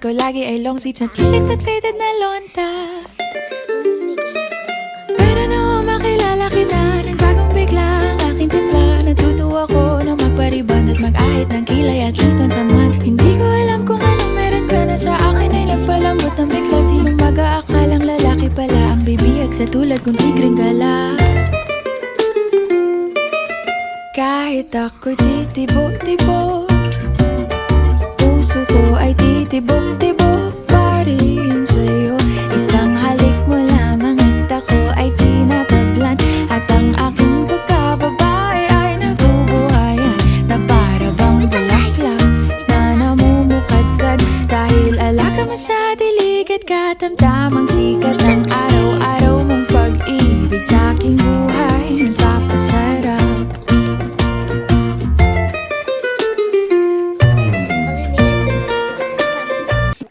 ko lagi ay long sleeves na t-shirt at faded na lonta. Pero noong makilala kita, nagbagong bigla ang aking timpla. Natutuwa ko na magpariban at mag-ahit ng kilay at least once a month. Hindi ko alam kung anong meron ka na sa akin ay nagpalambot ng bigla. Sinong mag-aakalang lalaki pala ang bibiyag sa tulad kong tigring gala. Kahit ako'y titibo-tibo, puso ko ay titibok-tibok pa rin sa'yo. Isang halik mo lamang at ako ay tinatablan, at ang aking pagkababae ay nabubuhayan na para bang bulaklak na namumukadkad. Dahil alaga mo sa dilig at katamtamang sikat ng araw-araw mong pag-ibig sa aking buhay.